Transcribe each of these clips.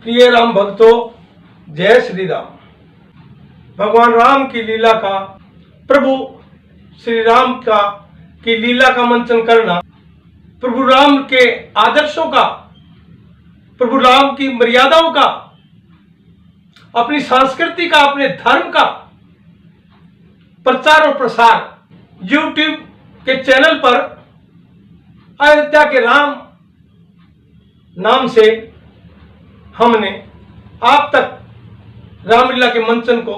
प्रिय राम भक्तों, जय श्री राम। भगवान राम की लीला का, प्रभु श्री राम का की लीला का मंचन करना, प्रभु राम के आदर्शों का, प्रभु राम की मर्यादाओं का, अपनी संस्कृति का, अपने धर्म का प्रचार और प्रसार YouTube के चैनल पर अयोध्या के राम नाम से हमने आप तक रामलीला के मंचन को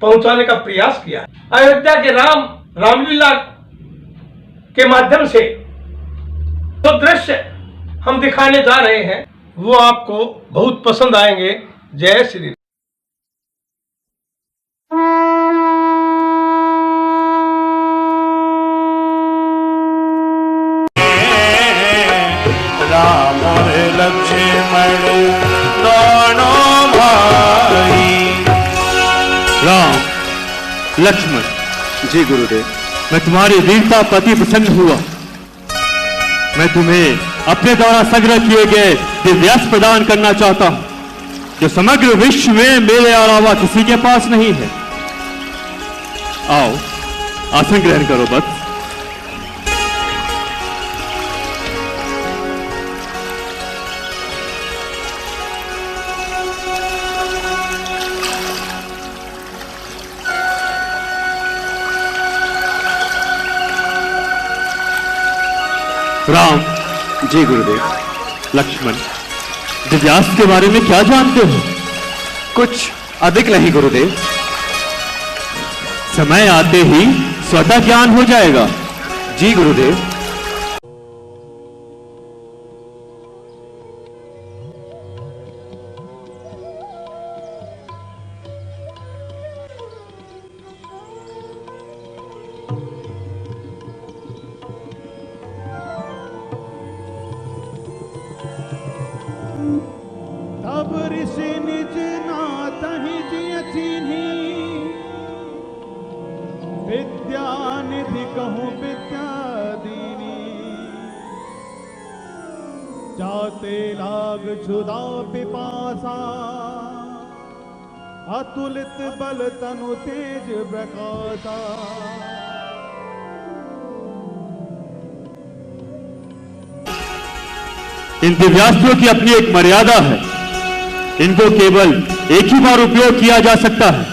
पहुंचाने का प्रयास किया है। अयोध्या के रामलीला के माध्यम से जो दृश्य हम दिखाने जा रहे हैं वो आपको बहुत पसंद आएंगे। जय श्री राम और लक्ष्मण दोनों भाई। राम, लक्ष्मण, जी गुरुदेव। मैं तुम्हारी वीरता प्रति प्रसन्न हुआ। मैं तुम्हें अपने द्वारा संग्रह किए गए दिव्यास्त्र प्रदान करना चाहता हूं, जो समग्र विश्व में मेरे अलावा किसी के पास नहीं है। आओ, आसन ग्रहण करो बस। राम, जी गुरुदेव। लक्ष्मण, दिव्यास्त्र के बारे में क्या जानते हो? कुछ अधिक नहीं गुरुदेव। समय आते ही स्वतः ज्ञान हो जाएगा। जी गुरुदेव। तब ऋषि निज नातहि जिय चीन्ही, विद्या निधि कहूँ विद्या दीनी। जाते लाग क्षुधा पिपासा, अतुलित बल तनु तेज प्रकाशा। इन दिव्यास्त्रों की अपनी एक मर्यादा है। इनको केवल एक ही बार उपयोग किया जा सकता है,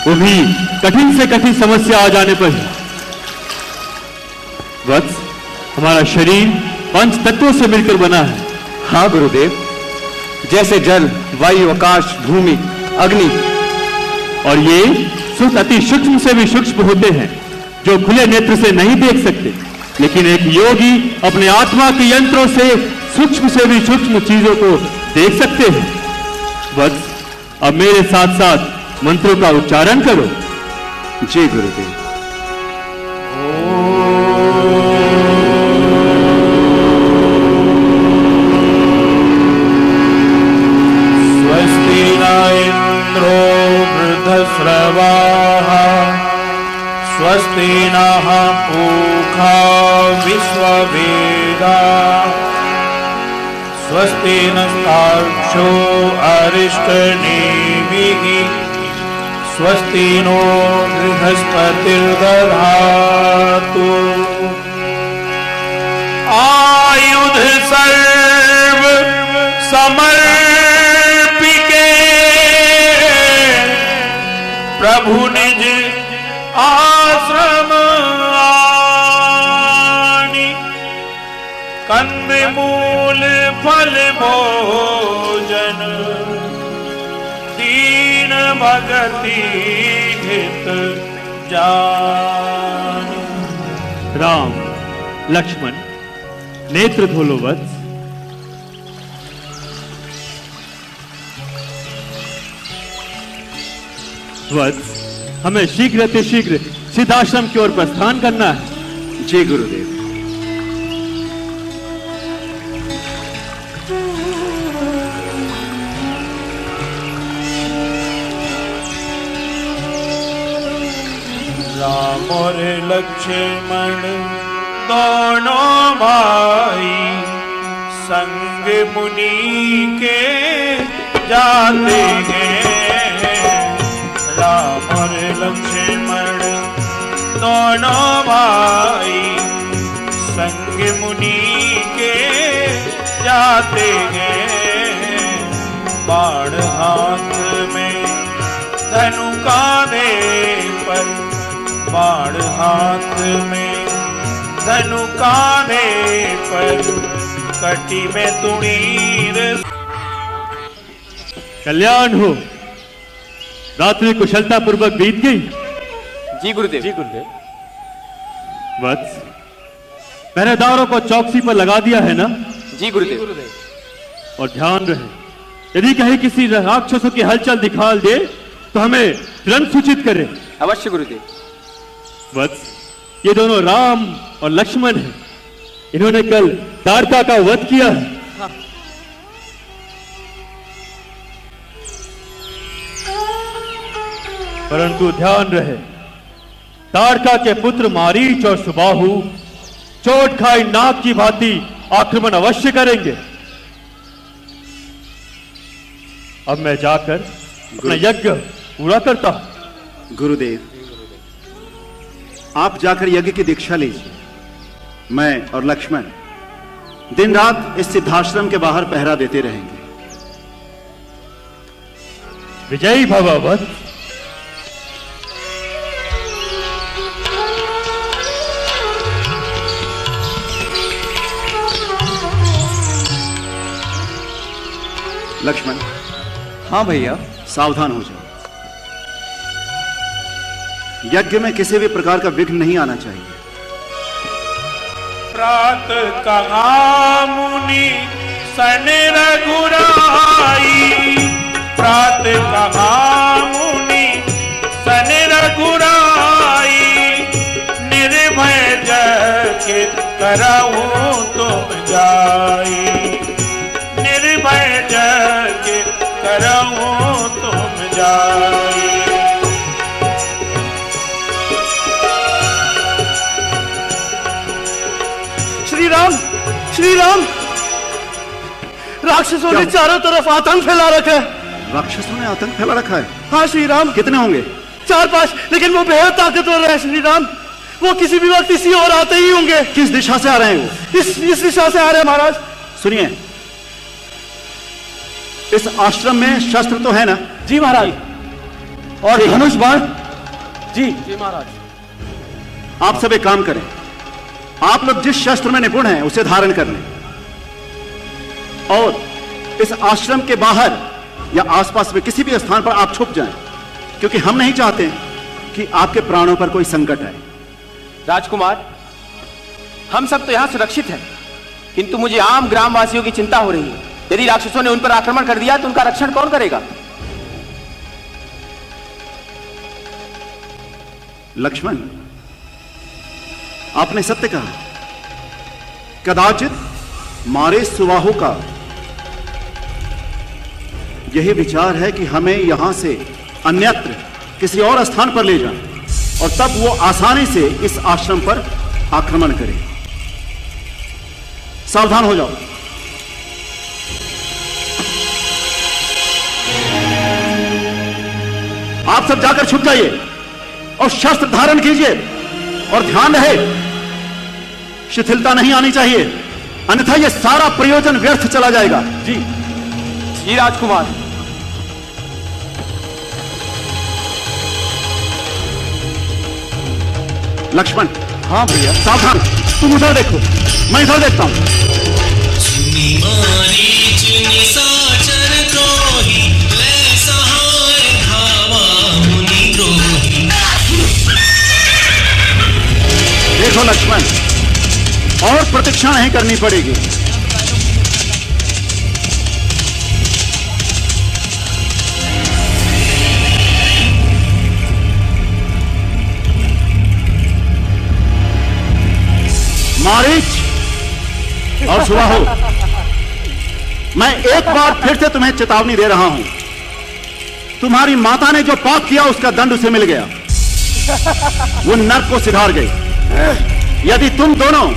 वो भी कठिन से कठिन समस्या आ जाने पर ही। वत्स, हमारा शरीर पंच तत्वों से मिलकर बना है। हाँ गुरुदेव, जैसे जल, वायु, आकाश, भूमि, अग्नि। और ये सुख अति सूक्ष्म से भी सूक्ष्म होते हैं, जो खुले नेत्र से नहीं देख सकते, लेकिन एक योगी अपने आत्मा के यंत्रों से सूक्ष्म से भी सूक्ष्म चीजों को देख सकते हैं। बस अब मेरे साथ साथ मंत्रों का उच्चारण करो। जी गुरुदेव। स्वस्ति न इंद्रो वृद्धश्रवाः, स्वस्ति नः पूषा विश्ववेदाः, स्वस्ति नस्तार्क्ष्यो अरिष्टनेमिः, स्वस्ति नो बृहस्पतिर्दधातु। आयुध सर्व समर्पिके, प्रभु निज आश्रम आनी। कंद मूल फल भोजन, दीन भगति हित जान। राम, लक्ष्मण, नेत्र खोलो वत्स। वत्स, हमें शीघ्र अतिशीघ्र सिद्धाश्रम की ओर प्रस्थान करना है। जी गुरुदेव। राम और लक्ष्मण दोनों भाई, संग मुनि के जाते हैं। राम और लक्ष्मण दोनों भाई संग मुनि के जाते हैं। बाण हाथ में धनु कांधे पर, बाण हाथ में धनु कांधे पर, कटी में तुणीर। कल्याण हो। रात्रि कुशलता पूर्वक बीत गई। जी गुरुदेव। जी गुरुदेव। वत्स, पहरेदारों को चौकसी पर लगा दिया है ना? जी गुरुदेव। और ध्यान रहे, यदि कहीं किसी राक्षसों की हलचल दिखाई दे तो हमें तुरंत सूचित करें। अवश्य गुरुदेव। वत्स, ये दोनों राम और लक्ष्मण हैं। इन्होंने कल ताड़का का वध किया है। परंतु ध्यान रहे, ताड़का के पुत्र मारीच और सुबाहु चोट खाई नाग की भांति आक्रमण अवश्य करेंगे। अब मैं जाकर अपना यज्ञ पूरा करता हूं। गुरुदेव, आप जाकर यज्ञ की दीक्षा लीजिए। मैं और लक्ष्मण दिन रात इस सिद्धाश्रम के बाहर पहरा देते रहेंगे। विजयी भव वत्स। लक्ष्मण, हाँ भैया। सावधान हो जाओ। यज्ञ में किसी भी प्रकार का विघ्न नहीं आना चाहिए। प्रात कहा मुनि सन रघुराई, प्रात कहा मुनि सन रघुराई, निर्भय जग करहु तुम जाई, निर्भय जग करहु तुम जाई। श्री राम, श्री राम, राक्षसों ने चारों तरफ आतंक फैला रखा है। राक्षसों ने आतंक फैला रखा है? हाँ श्री राम। कितने होंगे? 4-5, लेकिन वो बेहद ताकतवर है श्री राम। वो किसी भी वक्त इसी ओर आते ही होंगे। किस दिशा से आ रहे हैं वो? इस दिशा से आ रहे हैं महाराज। सुनिए, इस आश्रम में शस्त्र तो है ना? जी महाराज। और धनुष बाण? जी जी महाराज। आप सब एक काम करें, आप लोग जिस शस्त्र में निपुण हैं उसे धारण कर लें और इस आश्रम के बाहर या आसपास में किसी भी स्थान पर आप छुप जाएं, क्योंकि हम नहीं चाहते कि आपके प्राणों पर कोई संकट आए। राजकुमार, हम सब तो यहां सुरक्षित हैं, किंतु मुझे आम ग्रामवासियों की चिंता हो रही है। यदि राक्षसों ने उन पर आक्रमण कर दिया तो उनका रक्षण कौन करेगा? लक्ष्मण, आपने सत्य कहा। कदाचित मारे सुबाहु का यही विचार है कि हमें यहां से अन्यत्र किसी और स्थान पर ले जाएं और तब वो आसानी से इस आश्रम पर आक्रमण करें। सावधान हो जाओ। आप सब जाकर छुप जाइए और शस्त्र धारण कीजिए और ध्यान रहे, शिथिलता नहीं आनी चाहिए, अन्यथा यह सारा प्रयोजन व्यर्थ चला जाएगा। जी जी राजकुमार। लक्ष्मण। हाँ भैया। सावधान, तुम उधर देखो, मैं इधर देखता हूं। देखो लक्ष्मण, और प्रतीक्षा नहीं करनी पड़ेगी। मारीच और सुबाहु, मैं एक बार फिर से तुम्हें चेतावनी दे रहा हूं। तुम्हारी माता ने जो पाप किया उसका दंड उसे मिल गया, वो नर्क को सिधार गई। यदि तुम दोनों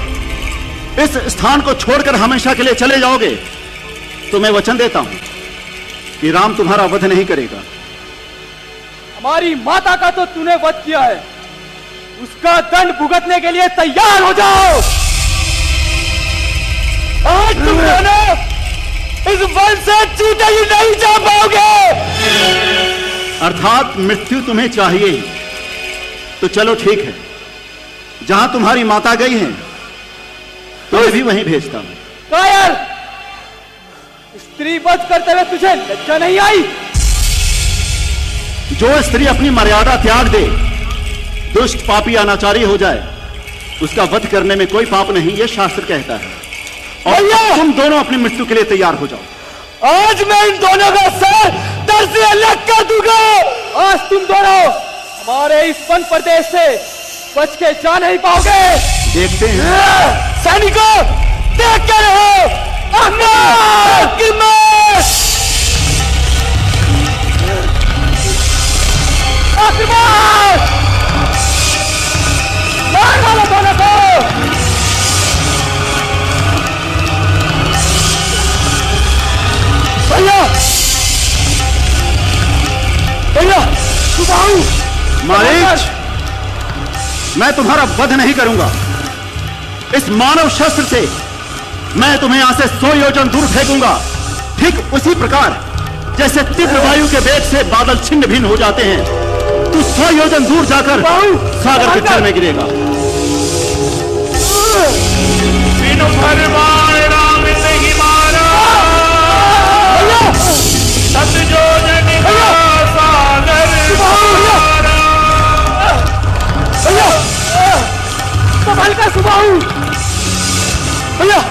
इस स्थान को छोड़कर हमेशा के लिए चले जाओगे तो मैं वचन देता हूं कि राम तुम्हारा वध नहीं करेगा। हमारी माता का तो तूने वध किया है, उसका दंड भुगतने के लिए तैयार हो जाओ। आज तुम दोनों इस वन से छूटे ही नहीं जा पाओगे। अर्थात मृत्यु तुम्हें चाहिए ही। तो चलो ठीक है, जहां तुम्हारी माता गई है तो मैं भी वहीं भेजता हूं। कायर, स्त्री वध करते हुए तुझे लज्जा नहीं आई? जो स्त्री अपनी मर्यादा त्याग दे, दुष्ट पापी अनाचारी हो जाए, उसका वध करने में कोई पाप नहीं, यह शास्त्र कहता है। और तुम दोनों अपनी मृत्यु के लिए तैयार हो जाओ। आज मैं इन दोनों का सर दर से अलग कर दूंगा। आज तुम दोनों हमारे इस वन प्रदेश से बच के जा नहीं पाओगे। देखते हैं। सैनिकों, देख कर रहो। अहमद की मौत। आक्रमण! मार डालो दोनों को। भैया, भैया, सुबाहु! मारीच, मैं तुम्हारा वध नहीं करूंगा। इस मानव शस्त्र से मैं तुम्हें यहां से 100 योजन दूर फेंकूंगा, ठीक उसी प्रकार जैसे तीव्र वायु के वेग से बादल छिन्न भिन्न हो जाते हैं। तू 100 योजन दूर जाकर सागर के जल में गिरेगा। बिनु भरवाण राम नहीं मारा, सत योजन का सागर पारा। भैया, संभाल कर सुबाहु। भैया,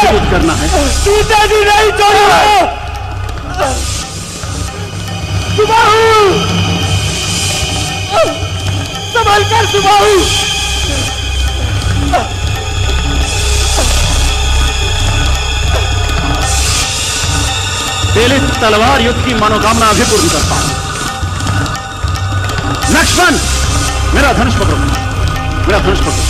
युद्ध करना है। सीताजी नहीं छोड़ो। सुबाहु, संभाल कर सुबाहु। बेलित तलवार युद्ध की मनोकामना भी पूर्ण करता हूं। लक्ष्मण, मेरा धनुष पकड़ो, मेरा धनुष पकड़ो।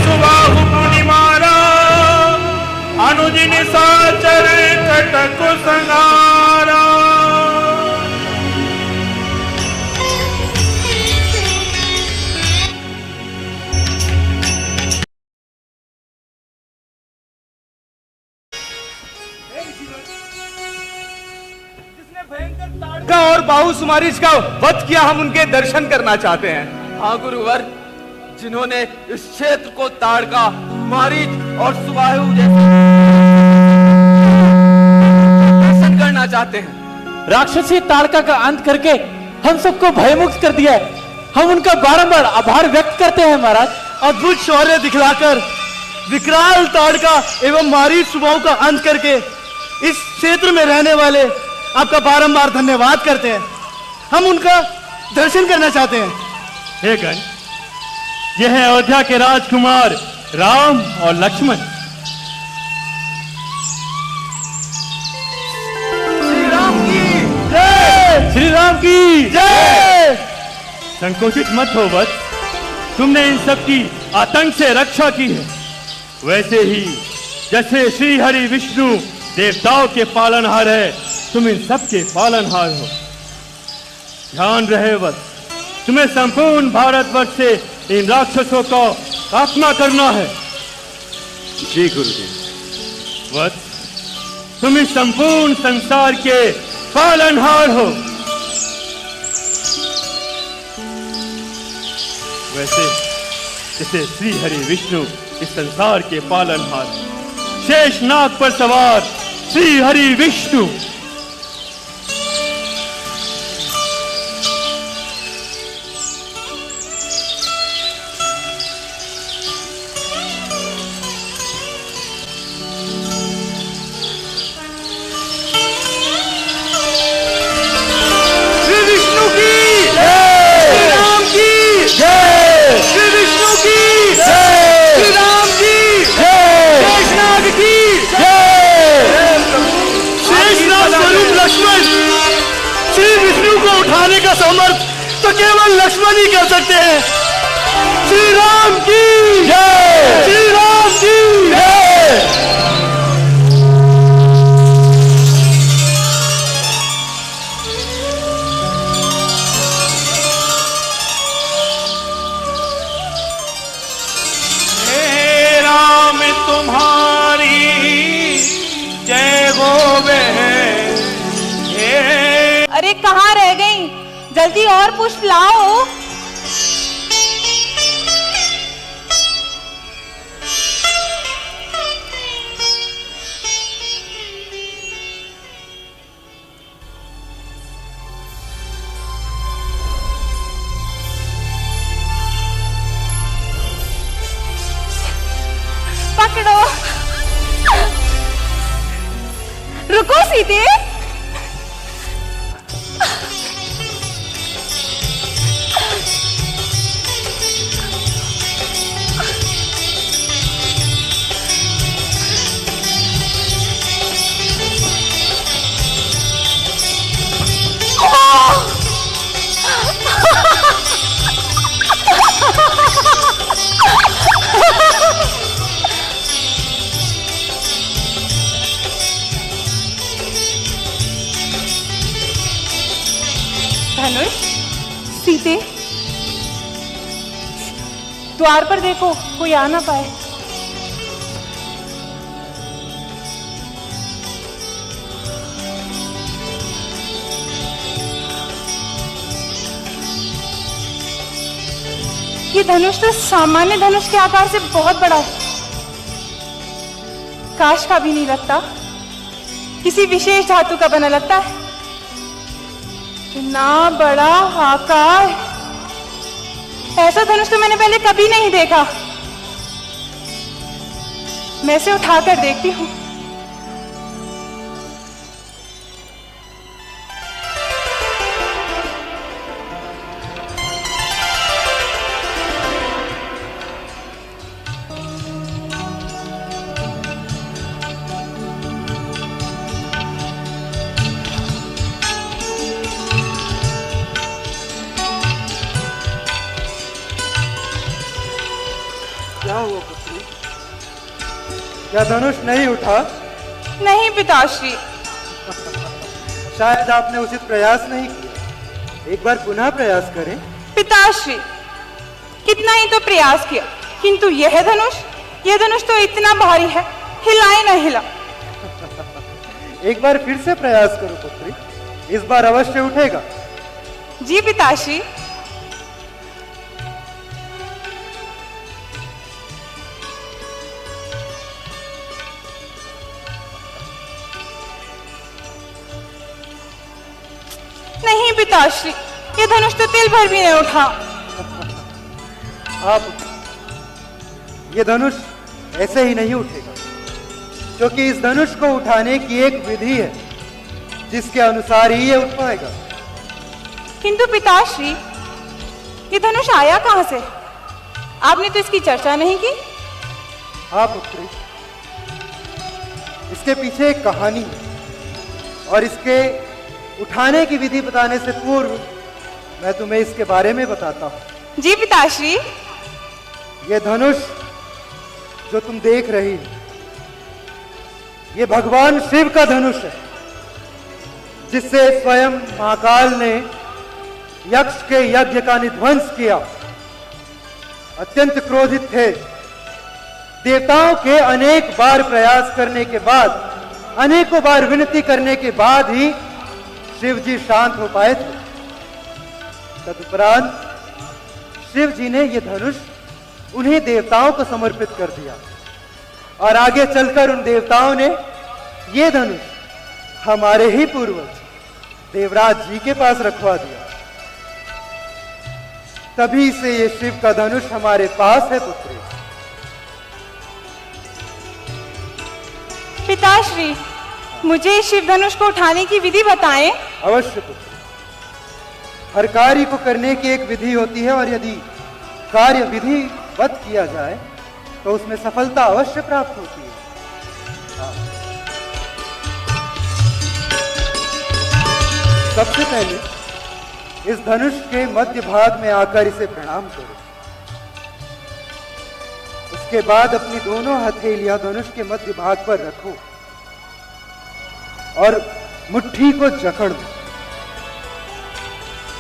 सुबाहु मुनि मारा, अनुदिन साचर कटक संगारा। और बाहु सुमारिज का वध किया, हम उनके दर्शन करना चाहते हैं। हाँ गुरुवर, जिन्होंने इस क्षेत्र को ताड़का, मारीच और सुबाहु जैसे दर्शन करना चाहते हैं। राक्षसी ताड़का का अंत करके हम सबको भयमुक्त कर दिया है। हम उनका बारंबार आभार व्यक्त करते हैं महाराज। अद्भुत शौर्य दिखलाकर विकराल ताड़का एवं मारीच सुबाहु का अंत करके इस क्षेत्र में रहने वाले आपका बारंबार धन्यवाद करते हैं। हम उनका दर्शन करना चाहते हैं। हे गण, यह है अयोध्या के राजकुमार राम और लक्ष्मण। श्री राम की जय, श्री राम की जय। संकोचित मत हो वत्स, तुमने इन सब की आतंक से रक्षा की है। वैसे ही जैसे श्री हरि विष्णु देवताओं के पालनहार है, तुम इन सब के पालनहार हो। ध्यान रहे वत्स, तुम्हें संपूर्ण भारतवर्ष से इन राक्षसों को खात्मा करना है। जी गुरुदेव। वत्स, तुम इस संपूर्ण संसार के पालनहार हो। वैसे जैसे श्री हरि विष्णु इस संसार के पालनहार, शेषनाग पर सवार श्री हरि विष्णु। समर्थ तो केवल लक्ष्मण ही कर सकते हैं। श्री राम की जय, श्री राम की जय। हे राम तुम्हारी जय होवे। अरे कहाँ रह गई? जल्दी और पुष्प लाओ। पकड़ो। रुको सीते। धनुष, सीते, द्वार पर देखो, कोई आ ना पाए। ये धनुष तो सामान्य धनुष के आकार से बहुत बड़ा है। काश का भी नहीं लगता, किसी विशेष धातु का बना लगता है। इतना बड़ा आकार, ऐसा धनुष तो मैंने पहले कभी नहीं देखा। मैं इसे उठाकर देखती हूँ। क्या हुआ पुत्री? क्या धनुष नहीं उठा? नहीं पिताश्री। शायद आपने उचित प्रयास नहीं किया। एक बार पुनः प्रयास करें। पिताश्री, कितना ही तो प्रयास किया, किंतु यह धनुष तो इतना भारी है, हिलाए न हिला। एक बार फिर से प्रयास करो पुत्री, इस बार अवश्य उठेगा। जी पिताश्री। नहीं पिताश्री, ये धनुष तो तिल भर भी नहीं उठा। आप, ये धनुष ऐसे ही नहीं उठेगा, क्योंकि इस धनुष को उठाने की एक विधि है, जिसके अनुसार ही ये उठ पाएगा। किंतु पिताश्री, ये धनुष आया कहां से? आपने तो इसकी चर्चा नहीं की। हाँ पुत्री, इसके पीछे एक कहानी है, और इसके उठाने की विधि बताने से पूर्व मैं तुम्हें इसके बारे में बताता हूं। जी पिताश्री। ये धनुष जो तुम देख रही हो, ये भगवान शिव का धनुष है, जिससे स्वयं महाकाल ने यक्ष के यज्ञ का निध्वंस किया। अत्यंत क्रोधित थे। देवताओं के अनेक बार प्रयास करने के बाद, अनेकों बार विनती करने के बाद ही शिव जी शांत हो पाए थे। तदुपरांत शिव जी ने यह धनुष उन्हें देवताओं को समर्पित कर दिया और आगे चलकर उन देवताओं ने ये धनुष हमारे ही पूर्वज देवराज जी के पास रखवा दिया। तभी से ये शिव का धनुष हमारे पास है पुत्री। पिताश्री, मुझे इस शिव धनुष को उठाने की विधि बताएं। अवश्य पुत्री। हर कार्य को करने की एक विधि होती है और यदि कार्य विधिवत किया जाए तो उसमें सफलता अवश्य प्राप्त होती है। सबसे पहले इस धनुष के मध्य भाग में आकर इसे प्रणाम करो। उसके बाद अपनी दोनों हथेलियां धनुष के मध्य भाग पर रखो और मुट्ठी को जकड़ दो।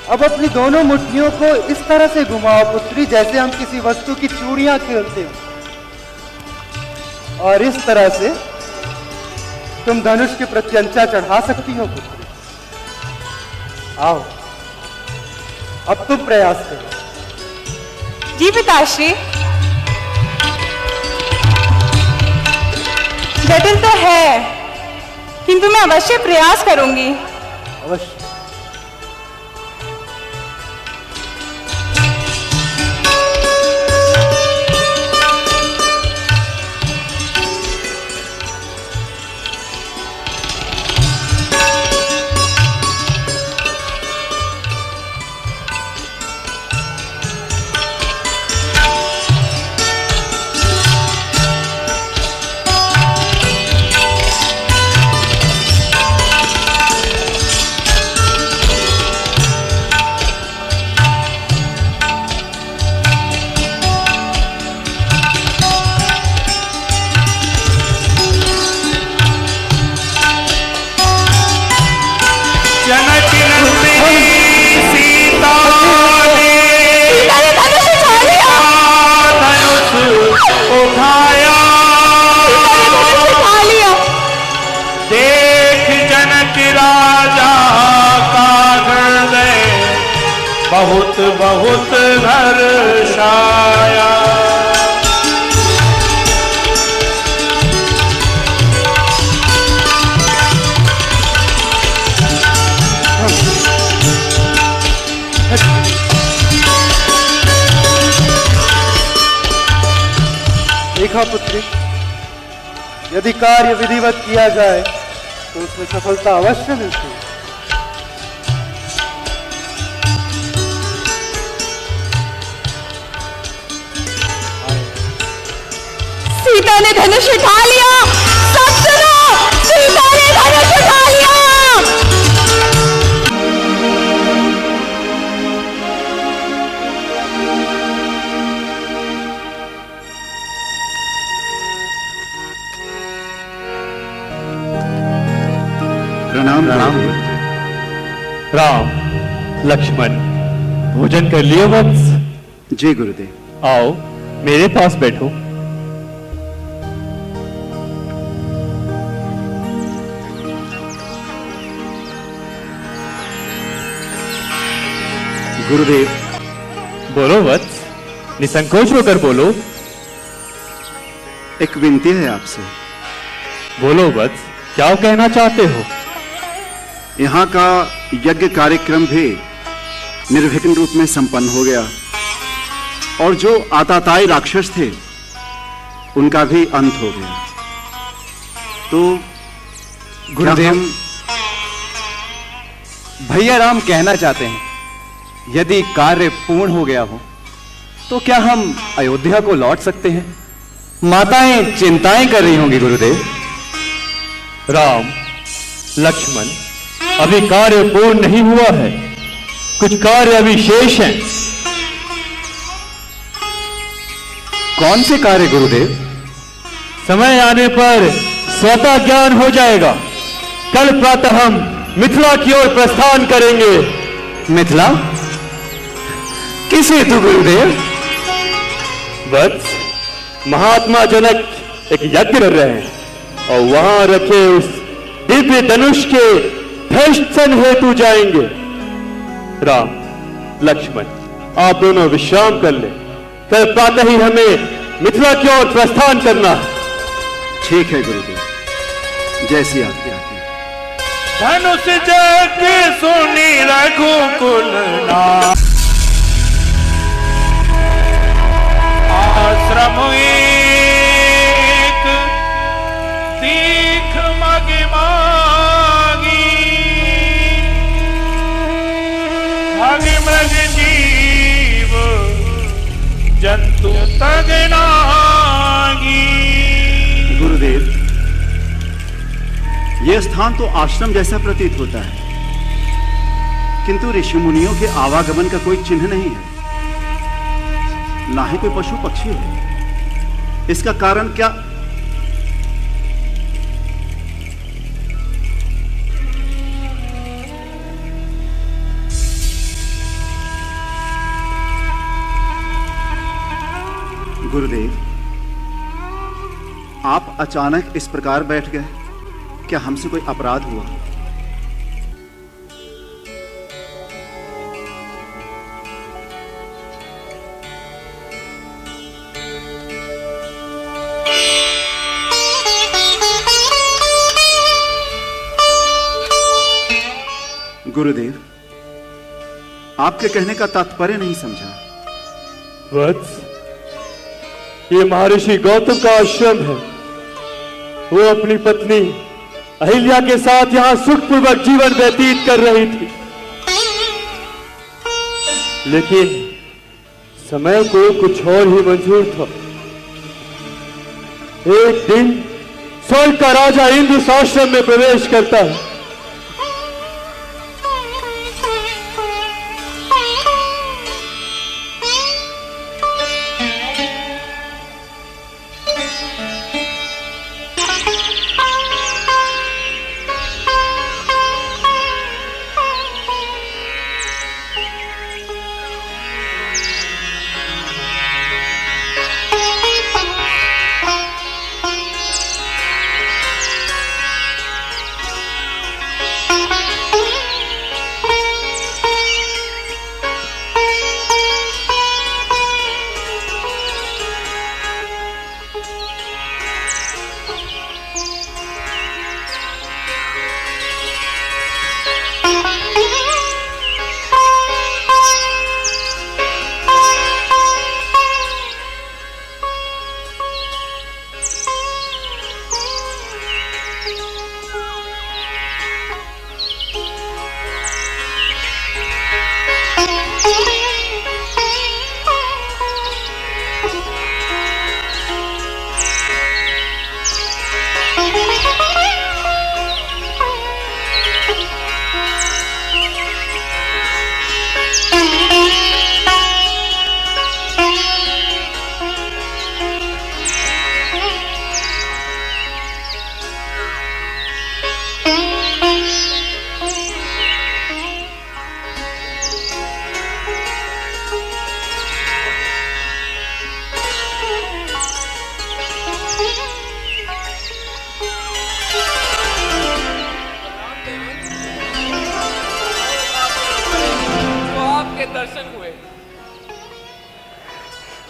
अब अपनी दोनों मुट्ठियों को इस तरह से घुमाओ पुत्री जैसे हम किसी वस्तु की चूड़ियां खेलते हो, और इस तरह से तुम धनुष के प्रत्यंचा चढ़ा सकती हो पुत्री। आओ, अब तुम प्रयास करो। जी पिताश्री। जटिल तो है, किंतु मैं अवश्य प्रयास करूंगी। अवश्य। बहुत बहुत हर्षाया। देखा पुत्री, यदि कार्य विधिवत किया जाए तो उसमें सफलता अवश्य मिलती है। सीता ने धनुष उठा लिया। सब सुनो, सीता ने धनुष उठा लिया। प्रणाम प्रणाम। राम लक्ष्मण, भोजन कर लियो वत्स? जी गुरुदेव। आओ मेरे पास बैठो। गुरुदेव। बोलो वत्स, निसंकोच होकर बोलो। एक विनती है आपसे। बोलो वत्स, क्या कहना चाहते हो? यहाँ का यज्ञ कार्यक्रम भी निर्विघ्न रूप में संपन्न हो गया और जो आताताई राक्षस थे उनका भी अंत हो गया। तो गुरुदेव, भैया राम कहना चाहते हैं यदि कार्य पूर्ण हो गया हो तो क्या हम अयोध्या को लौट सकते हैं? माताएं चिंताएं कर रही होंगी गुरुदेव। राम लक्ष्मण, अभी कार्य पूर्ण नहीं हुआ है, कुछ कार्य अभी शेष हैं। कौन से कार्य गुरुदेव? समय आने पर स्वतः ज्ञान हो जाएगा। कल प्रातः हम मिथिला की ओर प्रस्थान करेंगे। मिथिला? किस हेतु गुरुदेव? वत्स, महात्मा जनक एक यज्ञ कर रहे हैं और वहां रखे उस दिव्य धनुष के भक्षण हेतु जाएंगे। राम लक्ष्मण, आप दोनों विश्राम कर ले, कल प्रातः ही हमें मिथिला की ओर प्रस्थान करना। ठीक है गुरुदेव, जैसी आपकी आज्ञा। धनुष जग सुनी रघुकुल नाथ, आश्रम एक दीख मगे मागी, भागे मृग जीव जंतु तग नागी। गुरुदेव, यह स्थान तो आश्रम जैसा प्रतीत होता है, किंतु ऋषि मुनियों के आवागमन का कोई चिन्ह नहीं है, ना ही कोई पशु पक्षी है। इसका कारण क्या? गुरुदेव, आप अचानक इस प्रकार बैठ गए, क्या हमसे कोई अपराध हुआ? गुरुदेव, आपके कहने का तात्पर्य नहीं समझा। वत्स, ये महर्षि गौतम का आश्रम है। वो अपनी पत्नी अहिल्या के साथ यहां सुखपूर्वक जीवन व्यतीत कर रही थी, लेकिन समय को कुछ और ही मंजूर था। एक दिन स्वर्ग का राजा इंद्र इस आश्रम में प्रवेश करता है।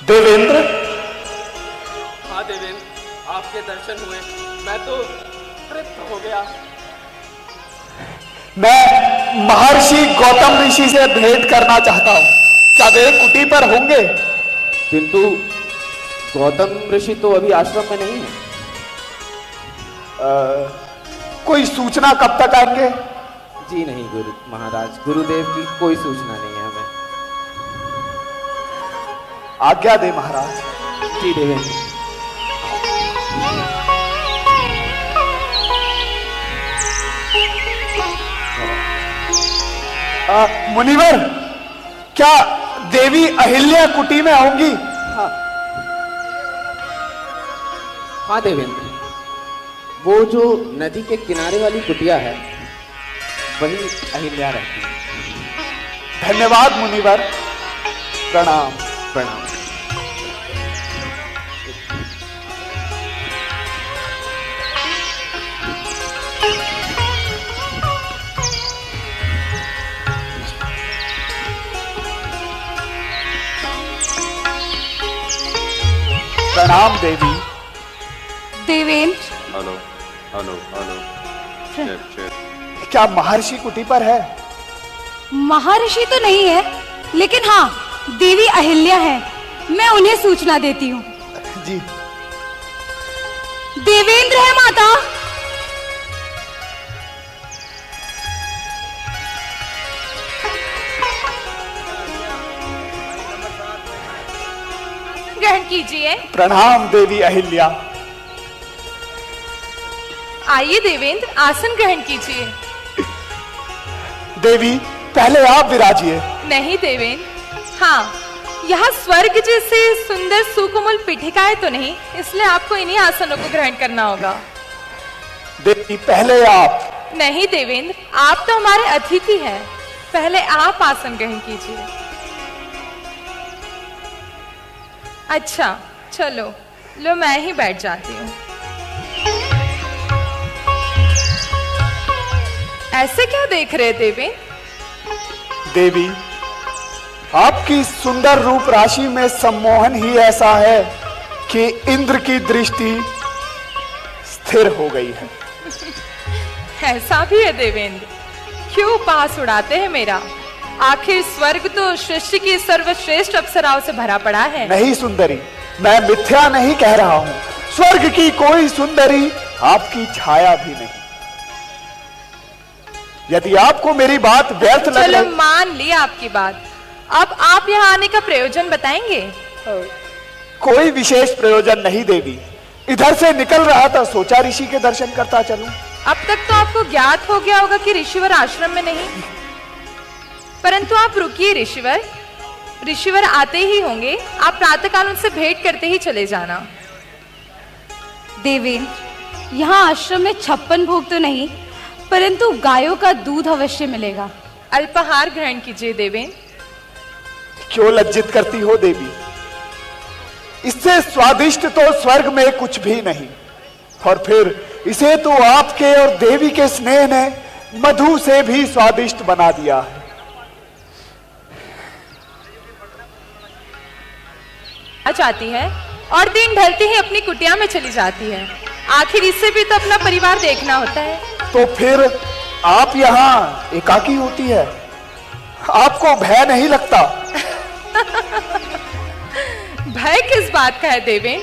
देवेंद्र? हाँ देवेंद्र, आपके दर्शन हुए, मैं तो तृप्त हो गया। मैं महर्षि गौतम ऋषि से भेंट करना चाहता हूँ, क्या वे कुटी पर होंगे? किंतु गौतम ऋषि तो अभी आश्रम में नहीं है। कोई सूचना कब तक आएंगे? जी नहीं गुरु महाराज, गुरुदेव की कोई सूचना नहीं है हमें। आज्ञा दे महाराज। जी देवेंद्र। मुनिवर, क्या देवी अहिल्या कुटी में होंगी? हाँ देवेंद्र, वो जो नदी के किनारे वाली कुटिया है वही अहिल्या रहती है। धन्यवाद मुनिवर, प्रणाम। प्रणाम। प्रणाम देवी। देवेंद्र। Hello hello hello. क्या महर्षि कुटी पर है? महर्षि तो नहीं है, लेकिन हाँ देवी अहिल्या है। मैं उन्हें सूचना देती हूँ। जी। देवेंद्र है माता। ग्रहण कीजिए। प्रणाम देवी अहिल्या। आइए देवेंद्र, आसन ग्रहण कीजिए। देवी पहले आप विराजिए। नहीं देवेंद्र, हाँ यहाँ स्वर्ग जैसे सुंदर सुकोमल पीठिकाएं तो नहीं, इसलिए आपको इन्हीं आसनों को ग्रहण करना होगा। देवी पहले आप। नहीं देवेंद्र, आप तो हमारे अतिथि हैं, पहले आप आसन ग्रहण कीजिए। अच्छा चलो, लो मैं ही बैठ जाती हूँ। ऐसे क्या देख रहे देवेंद्र? देवी आपकी सुंदर रूप राशि में सम्मोहन ही ऐसा है कि इंद्र की दृष्टि स्थिर हो गई है। ऐसा भी है देवेंद्र, क्यों पास उड़ाते हैं मेरा? आखिर स्वर्ग तो सृष्टि की सर्वश्रेष्ठ अप्सराओं से भरा पड़ा है। नहीं सुंदरी, मैं मिथ्या नहीं कह रहा हूं। स्वर्ग की कोई सुंदरी आपकी छाया भी नहीं। यदि आपको मेरी बात व्यर्थ लग चलो मान ली आपकी बात, अब आप यहाँ आने का प्रयोजन बताएंगे? कोई विशेष प्रयोजन नहीं देवी, इधर से निकल रहा था, सोचा ऋषि के दर्शन करता चलूं। अब तक तो आपको ज्ञात हो गया होगा कि ऋषिवर आश्रम में नहीं, परंतु आप रुकिए ऋषिवर, ऋषिवर आते ही होंगे। आप प्रातःकाल उनसे भेंट करते ही चले जाना। देवेंद्र, यहाँ आश्रम में 56 भोग तो नहीं, परंतु गायों का दूध अवश्य मिलेगा। अल्पाहार ग्रहण कीजिए देवेंद्र। क्यों लज्जित करती हो देवी? इससे स्वादिष्ट तो स्वर्ग में कुछ भी नहीं, और फिर इसे तो आपके और देवी के स्नेह ने मधु से भी स्वादिष्ट बना दिया है। जाती है और दिन ढलते ही अपनी कुटिया में चली जाती है। आखिर इससे भी तो अपना परिवार देखना होता है। तो फिर आप यहाँ एकाकी होती है, आपको भय नहीं लगता? भय किस बात का है देवेन?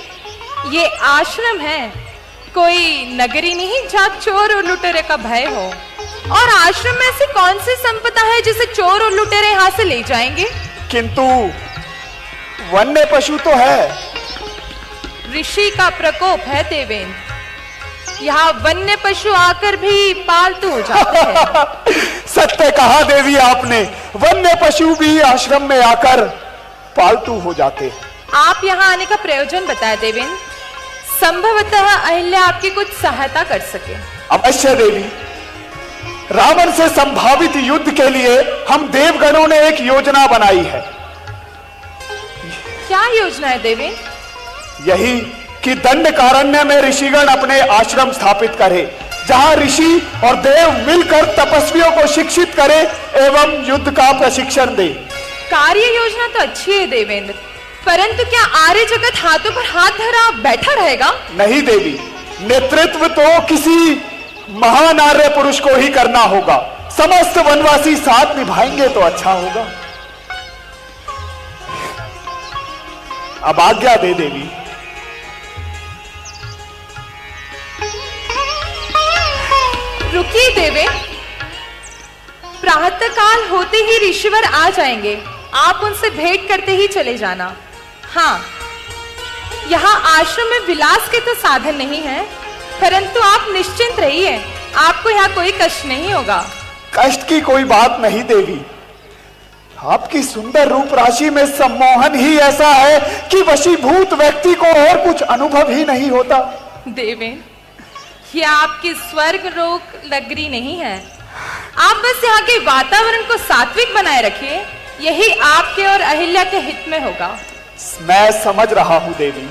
ये आश्रम है, कोई नगरी नहीं जहाँ चोर और लुटेरे का भय हो। और आश्रम में ऐसी कौन सी संपदा है जिसे चोर और लुटेरे यहाँ से ले जाएंगे? किंतु वन्य पशु तो है। ऋषि का प्रकोप है देवेन, यहाँ वन्य पशु आकर भी पालतू हो जाते हैं। सत्य कहा देवी आपने, वन्य पशु भी आश्रम में आकर पालतू हो जाते हैं। आप यहाँ आने का प्रयोजन बताए देवेन, संभवतः अहिल्या आपकी कुछ सहायता कर सके। अवश्य देवी, रावण से संभावित युद्ध के लिए हम देवगणों ने एक योजना बनाई है। क्या योजना है देवेन? यही कि दंडकारण्य में ऋषिगण अपने आश्रम स्थापित करें, जहां ऋषि और देव मिलकर तपस्वियों को शिक्षित करें एवं युद्ध का प्रशिक्षण दें। कार्य योजना तो अच्छी है देवेंद्र, परंतु क्या आर्य जगत हाथों पर हाथ धरा बैठा रहेगा? नहीं देवी, नेतृत्व तो किसी महान आर्य पुरुष को ही करना होगा। समस्त वनवासी साथ निभाएंगे तो अच्छा होगा। अब आज्ञा दे देवी। रुकिए देवे, प्रातःकाल होते ही ऋषिवर आ जाएंगे, आप उनसे भेंट करते ही चले जाना। हाँ, यहाँ आश्रम में विलास के तो साधन नहीं है, परंतु आप निश्चिंत रहिए, आपको यहाँ कोई कष्ट नहीं होगा। कष्ट की कोई बात नहीं देवी, आपकी सुंदर रूप राशि में सम्मोहन ही ऐसा है कि वशीभूत व्यक्ति को और कुछ अनुभव ही नहीं होता। देवेन, ये आपकी स्वर्ग लोक नगरी नहीं है, आप बस यहाँ के वातावरण को सात्विक बनाए रखिए, यही आपके और अहिल्या के हित में होगा। मैं समझ रहा हूँ देवी,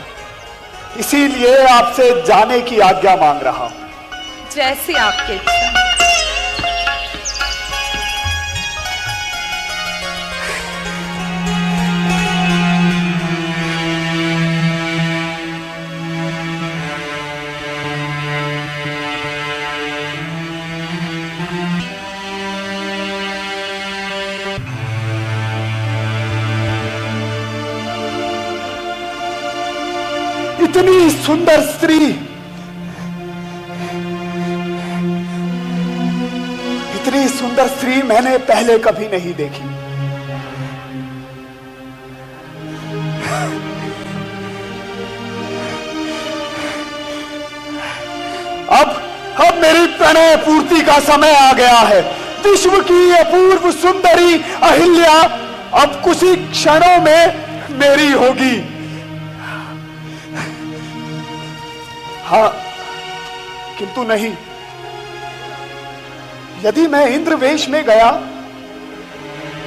इसीलिए आपसे जाने की आज्ञा मांग रहा हूँ। जैसी आपकी इच्छा। इतनी सुंदर स्त्री, इतनी सुंदर स्त्री मैंने पहले कभी नहीं देखी। अब मेरी प्रणय पूर्ति का समय आ गया है। विश्व की अपूर्व सुंदरी अहिल्या अब कुछ ही क्षणों में मेरी होगी। हाँ, किंतु नहीं, यदि मैं इंद्र वेश में गया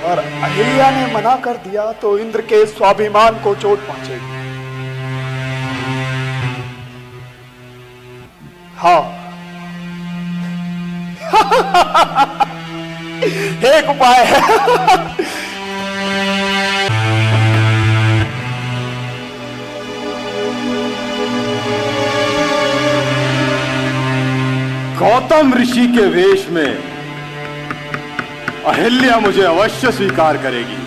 और अहिल्या ने मना कर दिया तो इंद्र के स्वाभिमान को चोट पहुंचेगी। हाँ, एक उपाय है। गौतम ऋषि के वेश में अहिल्या मुझे अवश्य स्वीकार करेगी।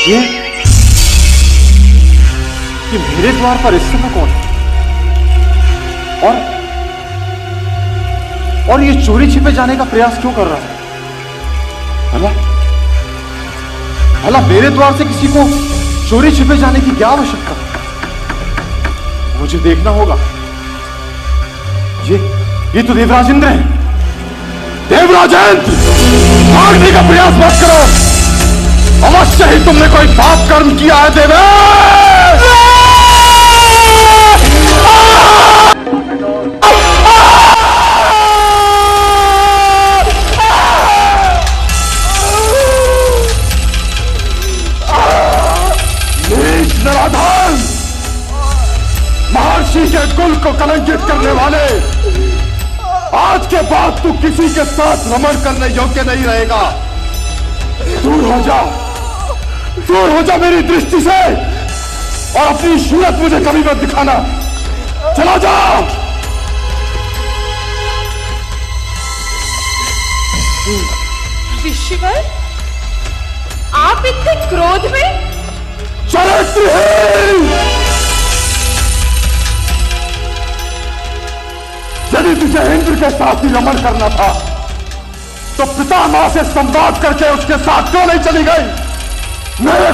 ये मेरे द्वार पर इस समय कौन है? और ये चोरी छिपे जाने का प्रयास क्यों कर रहा है? भला मेरे द्वार से किसी को चोरी छिपे जाने की क्या आवश्यकता? मुझे देखना होगा। ये तो देवराजेंद्र हैं। देवराजेंद्र, भागने का प्रयास मत करो। अवश्य ही तुमने कोई पाप कर्म किया है देवेश। नराधम, महर्षि के कुल को कलंकित करने वाले, आज के बाद तू किसी के साथ रमण करने योग्य नहीं रहेगा। दूर हो जा मेरी दृष्टि से, और अपनी सूरत मुझे कभी मत दिखाना। चला जा। ऋषिवर, आप इतने क्रोध में? चरित्रहीन! यदि तुझे इंद्र के साथ ही रमण करना था तो पितामह से संवाद करके उसके साथ क्यों नहीं चली गई? मेरे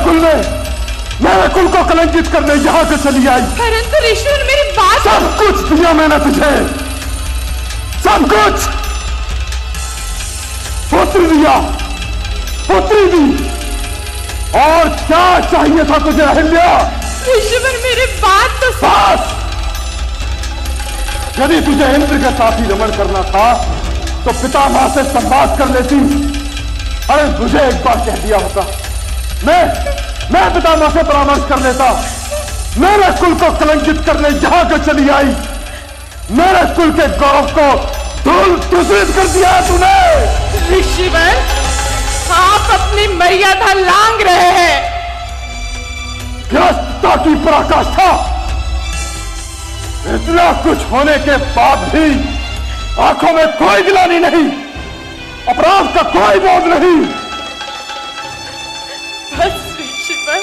कुल को कलंकित करने यहां से चली आई। परंतु ऋषिवर, मेरी बात। सब कुछ दिया मैंने तुझे, सब कुछ। पुत्री दी, और क्या चाहिए था तुझे अहिल्या? ऋषिवर, मेरी बात तो बस। यदि तुझे इंद्र के साथ ही रमण करना था तो पितामह से संवाद कर लेती। अरे मुझे एक बार कह दिया होता, मैं पितामह से परामर्श कर लेता। मेरे कुल को कलंकित करने यहां के चली आई। मेरे कुल के गौरव को दूषित कर दिया है तूने। ऋषिवर, आप अपनी मर्यादा लांघ रहे हैं। गृहस्थता की पराकाष्ठा। इतना कुछ होने के बाद भी आंखों में कोई गिलानी नहीं, अपराध का कोई बोध नहीं। बस ऋषिवर,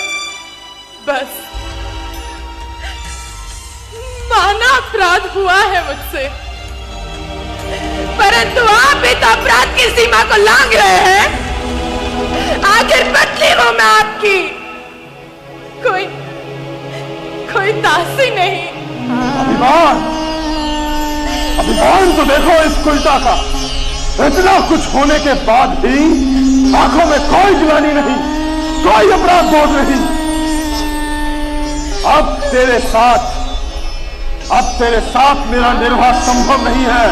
बस। माना अपराध हुआ है मुझसे, परंतु आप इस अपराध की सीमा को लांघ रहे हैं। आखिर पत्नी हूं मैं आपकी। कोई कोई दासी नहीं। अभिमान, अभिमान तो देखो इस कुलटा का। इतना कुछ होने के बाद भी आंखों में कोई गिलानी नहीं, कोई अपराध बोध नहीं। अब तेरे साथ मेरा निर्वाह संभव नहीं है।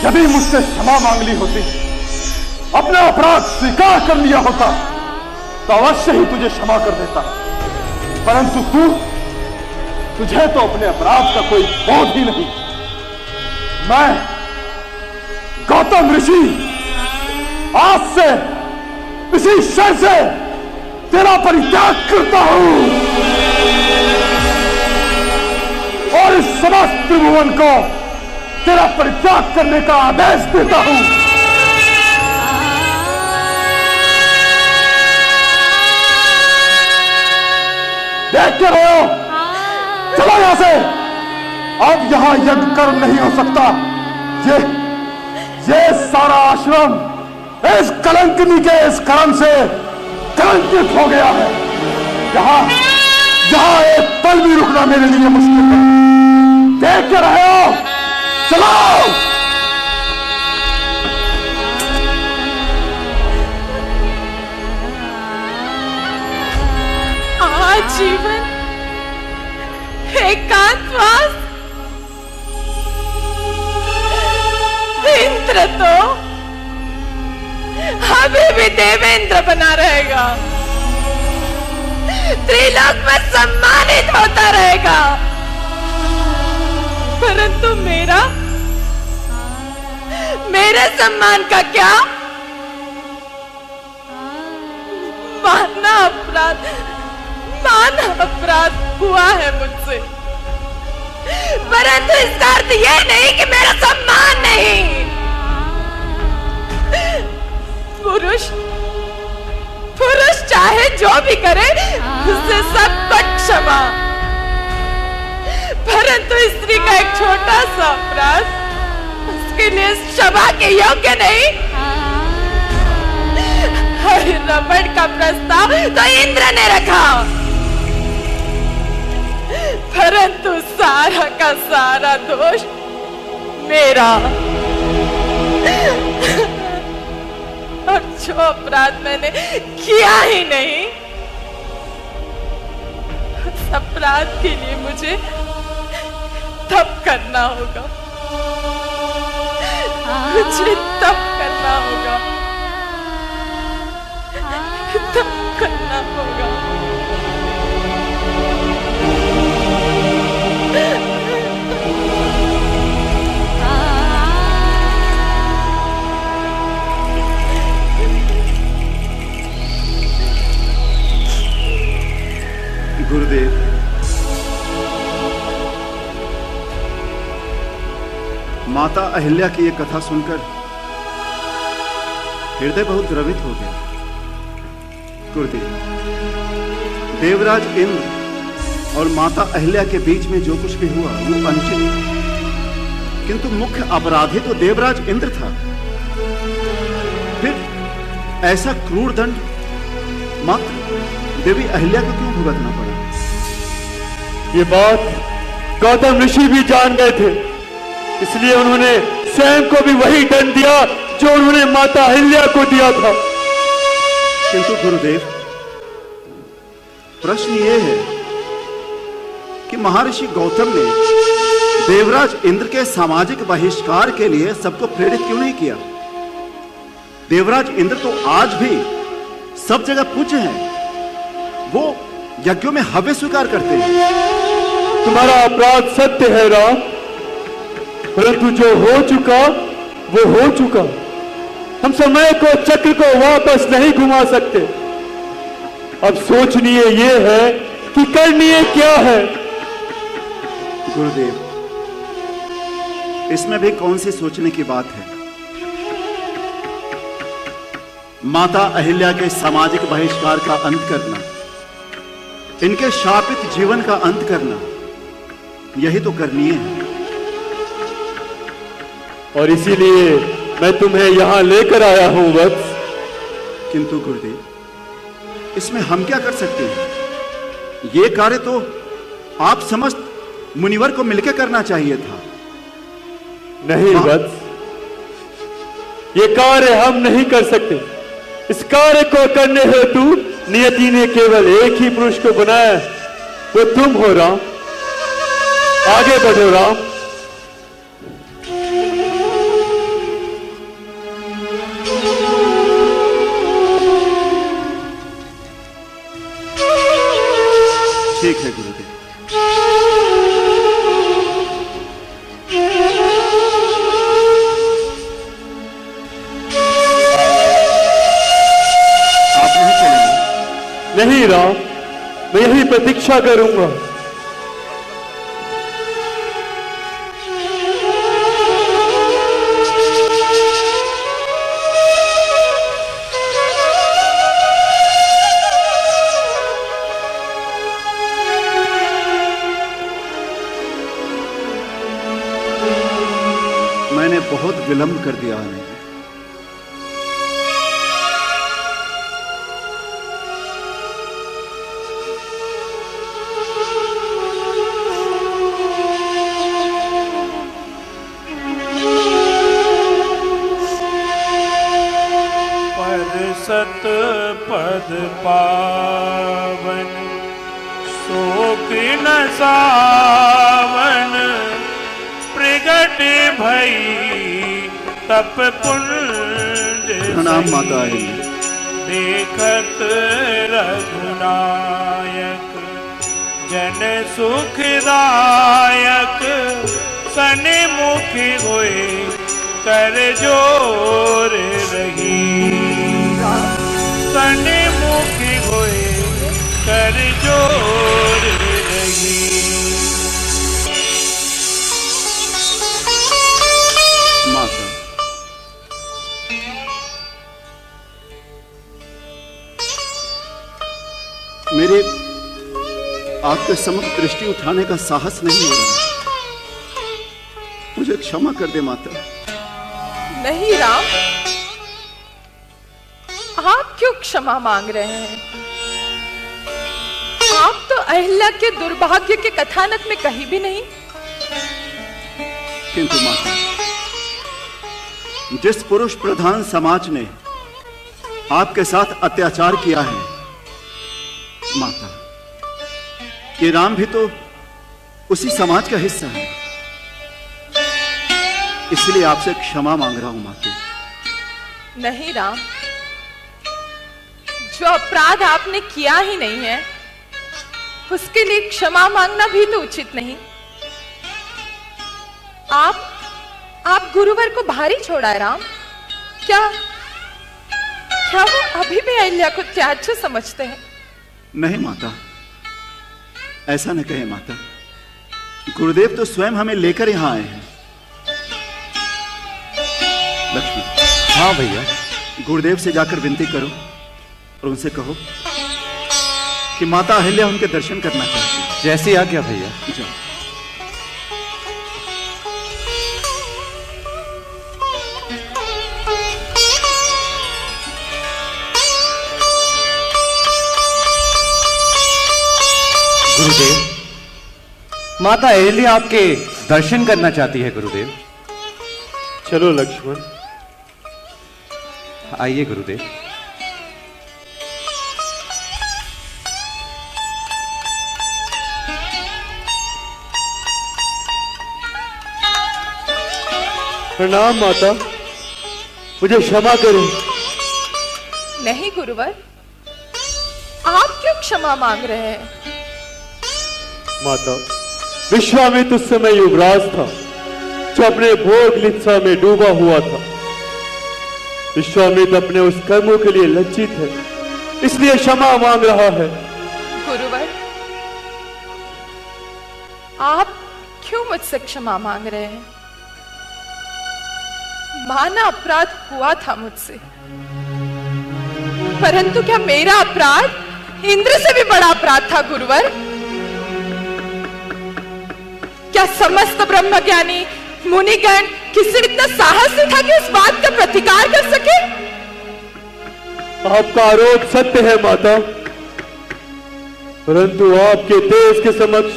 यदि मुझसे क्षमा मांग ली होती, अपना अपराध स्वीकार कर लिया होता, तो अवश्य ही तुझे क्षमा कर देता। परंतु तुझे तो अपने अपराध का कोई बोध ही नहीं। मैं गौतम ऋषि आज से इसी क्षण से तेरा परित्याग करता हूं और इस समस्त त्रिभुवन को तेरा परित्याग करने का आदेश देता हूं। देख के रहो, चलो यहां से। अब यहां यज्ञ कर्म नहीं हो सकता। ये सारा आश्रम इस कलंकनी के इस कर्म से कलंकित हो गया है। यहां एक पल भी रुकना मेरे लिए मुश्किल है। देख के रहे हो, चलो। आजीवन एकांतवास। इंद्र तो अभी भी देवेंद्र बना रहेगा, त्रिलोक में सम्मानित होता रहेगा। परंतु मेरे सम्मान का क्या? माना अपराध हुआ है मुझसे, परंतु इसका अर्थ यह नहीं कि मेरा सम्मान नहीं। पुरुष चाहे जो भी करे उससे सब कुछ क्षमा, परंतु स्त्री का एक छोटा सा अपराध उसके लिए क्षमा के योग्य नहीं। रबड़ का प्रस्ताव तो इंद्र ने रखा, परंतु सारा का सारा दोष मेरा। और जो अपराध मैंने किया ही नहीं, उस अपराध के लिए मुझे तप करना होगा, मुझे तप करना होगा, तप करना होगा। गुरुदेव, माता अहिल्या की यह कथा सुनकर हृदय बहुत द्रवित हो गया। गुरुदेव, देवराज इंद्र और माता अहिल्या के बीच में जो कुछ भी हुआ वो अनुचित था, किंतु मुख्य अपराधी तो देवराज इंद्र था। फिर ऐसा क्रूर दंड मात्र देवी अहिल्या को क्यों भुगतना पड़ा? ये बात गौतम ऋषि भी जान गए थे, इसलिए उन्होंने स्वयं को भी वही दंड दिया जो उन्होंने माता अहिल्या को दिया था। किंतु गुरुदेव, प्रश्न ये है कि महर्षि गौतम ने देवराज इंद्र के सामाजिक बहिष्कार के लिए सबको प्रेरित क्यों नहीं किया? देवराज इंद्र तो आज भी सब जगह पूज्य हैं, वो यज्ञों में हव्य स्वीकार करते हैं। तुम्हारा अपराध सत्य है राम, परंतु जो हो चुका वो हो चुका। हम समय को, चक्र को वापस नहीं घुमा सकते। अब सोचनीय ये है कि करनीय क्या है। गुरुदेव, इसमें भी कौन सी सोचने की बात है? माता अहिल्या के सामाजिक बहिष्कार का अंत करना, इनके शापित जीवन का अंत करना, यही तो करनीय है। और इसीलिए मैं तुम्हें यहां लेकर आया हूं वत्स। किंतु गुरुदेव, इसमें हम क्या कर सकते हैं? ये कार्य तो आप समस्त मुनिवर को मिलकर करना चाहिए था। नहीं वत्स, ये कार्य हम नहीं कर सकते। इस कार्य को करने हेतु नियति ने केवल एक ही पुरुष को बनाया, वो तुम हो राम। आगे बढ़ो राम। ठीक है गुरुदेव। आप नहीं चलेंगे? नहीं राम, मैं यही प्रतीक्षा करूंगा। मैंने बहुत विलंब कर दिया है। सत पद पावन शोक न सावन प्रगट भई तप पुंज प्रणाम माता है। देखत रघुनायक जन सुखदायक सन्मुख होए कर जोर रही। सन्मुख होए कर जोर रही। माता, मेरे आपके समक्ष दृष्टि उठाने का साहस नहीं हो रहा। मुझे क्षमा कर दे माता। नहीं राम, आप क्यों क्षमा मांग रहे हैं? आप तो अहिल्या के दुर्भाग्य के कथानक में कहीं भी नहीं। किंतु माता, जिस पुरुष प्रधान समाज ने आपके साथ अत्याचार किया है माता, ये राम भी तो उसी समाज का हिस्सा है। इसलिए आपसे क्षमा मांग रहा हूं माता। नहीं राम, जो अपराध आपने किया ही नहीं है उसके लिए क्षमा मांगना भी तो उचित नहीं। आप गुरुवर को भारी छोड़ा है राम। क्या वो अभी भी अहिल्या को त्याज्य समझते हैं? नहीं माता, ऐसा न कहे माता। गुरुदेव तो स्वयं हमें लेकर यहां आए हैं। लक्ष्मी। हाँ भैया। गुरुदेव से जाकर विनती करो और उनसे कहो कि माता अहिल्या उनके दर्शन करना चाहती है। जैसी आज्ञा भैया। जाओ। गुरुदेव, माता अहिल्या आपके दर्शन करना चाहती है गुरुदेव। चलो लक्ष्मण। आइए गुरुदेव। प्रणाम माता, मुझे क्षमा करें। नहीं गुरुवर, आप क्यों क्षमा मांग रहे हैं? माता, विश्वामित्र उस समय युवराज था जो अपने भोग लिप्सा में डूबा हुआ था। विश्वामित्र अपने उस कर्मों के लिए लज्जित है, इसलिए क्षमा मांग रहा है। गुरुवर, आप क्यों मुझसे क्षमा मांग रहे हैं? माना अपराध हुआ था मुझसे, परंतु क्या मेरा अपराध इंद्र से भी बड़ा अपराध था गुरुवर? क्या समस्त ब्रह्मज्ञानी मुनिगण किसी में इतना साहस नहीं था कि उस बात का प्रतिकार कर सके? आपका आरोप सत्य है माता, परंतु आपके तेज के समक्ष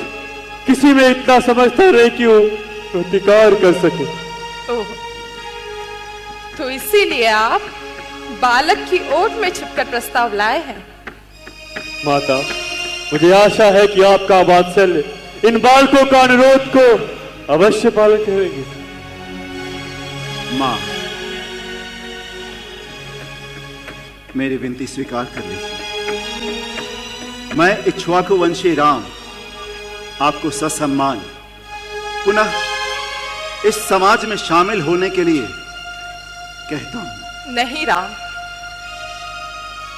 किसी में इतना समझता रहे कि वो प्रतिकार कर सके। ओह, तो इसीलिए आप बालक की ओट में छिपकर प्रस्ताव लाए हैं। माता, मुझे आशा है कि आपका वात्सल्य इन बालकों का अनुरोध को अवश्य पालन करेंगे। मां, मेरी विनती स्वीकार कर लीजिए। मैं इक्ष्वाकु वंशी राम आपको ससम्मान पुनः इस समाज में शामिल होने के लिए कहता हूं। नहीं राम,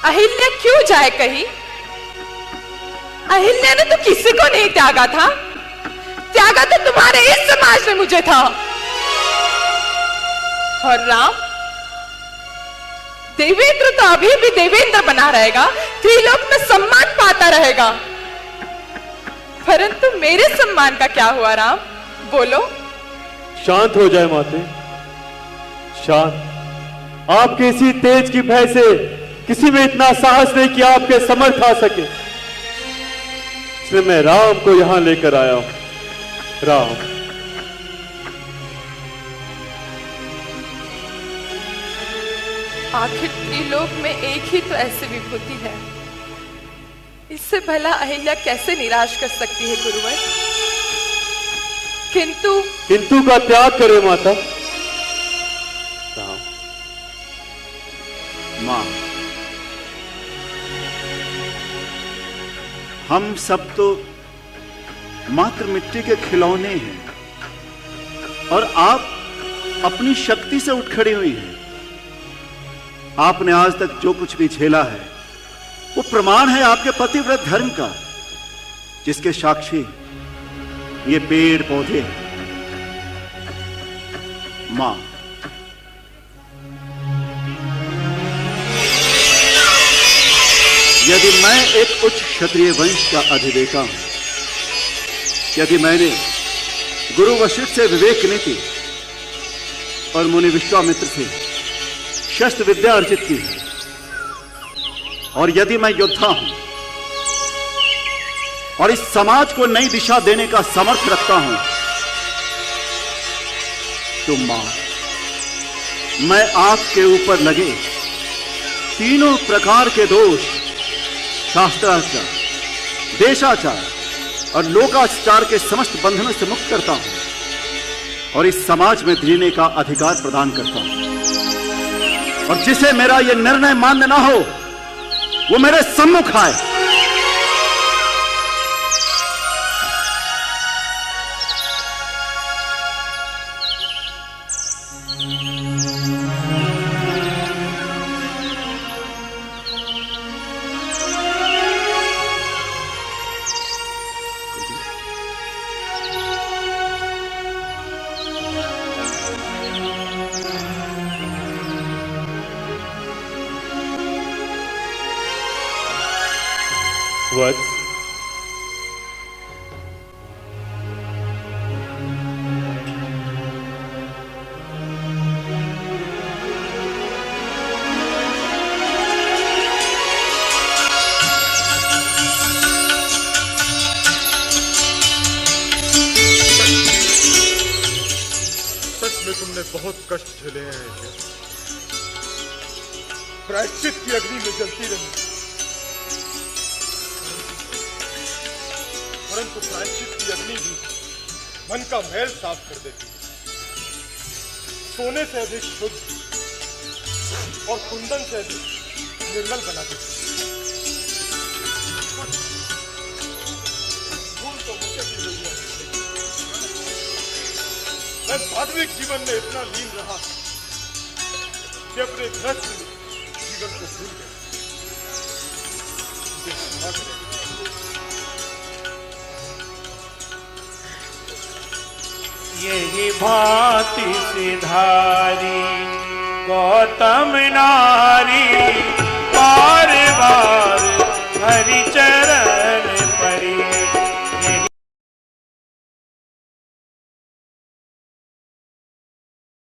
अहिल्या क्यों जाए कहीं? अहिल्या ने तो किसी को नहीं त्यागा था, त्यागा तो तुम्हारे इस समाज में मुझे था। और राम, देवेंद्र तो अभी भी देवेंद्र बना रहेगा, त्रिलोक में सम्मान पाता रहेगा। परंतु मेरे सम्मान का क्या हुआ राम? बोलो। शांत हो जाए माते, शांत। आपके इसी तेज की भय से किसी में इतना साहस नहीं कि आपके समर्थ आ सके, इसलिए मैं राम को यहां लेकर आया हूं। राम, आखिर त्रिलोक में एक ही तो ऐसी विभूति है, इससे भला अहिल्या कैसे निराश कर सकती है गुरुवर? किंतु का त्याग करे माता। राम, मां, हम सब तो मात्र मिट्टी के खिलौने हैं और आप अपनी शक्ति से उठ खड़ी हुई हैं। आपने आज तक जो कुछ भी झेला है वो प्रमाण है आपके पतिव्रत धर्म का, जिसके साक्षी ये पेड़ पौधे हैं। मां, यदि मैं एक उच्च क्षत्रिय वंश का अधिदेवता हूं, यदि मैंने गुरु वशिष्ठ से विवेक नीति और मुनि विश्वामित्र से शस्त्र विद्या अर्जित की है, और यदि मैं योद्धा हूं और इस समाज को नई दिशा देने का समर्थ रखता हूं, तो मां, मैं आपके ऊपर लगे तीनों प्रकार के दोष, शास्त्राचार, देशाचार और लोकाचार के समस्त बंधनों से मुक्त करता हूं और इस समाज में जीने का अधिकार प्रदान करता हूं। और जिसे मेरा यह निर्णय मान्य ना हो वो मेरे सम्मुख आए। वत्स, सच में तुमने बहुत कष्ट झेले हैं। प्रायश्चित की अग्नि में जलती रही, परंतु प्रायश्चित की अग्नि भी मन का मैल साफ कर देती है, सोने से अधिक शुद्ध और कुंदन से अधिक निर्मल बना देती है। भूल तो मुझे भी हुई है, मैं सात्विक जीवन में इतना लीन रहा कि अपने ग्रस्त जीवन को भूल गया। मुझे क्षमा करें। यही भांति सिधारी गौतम नारी, बार बार हरि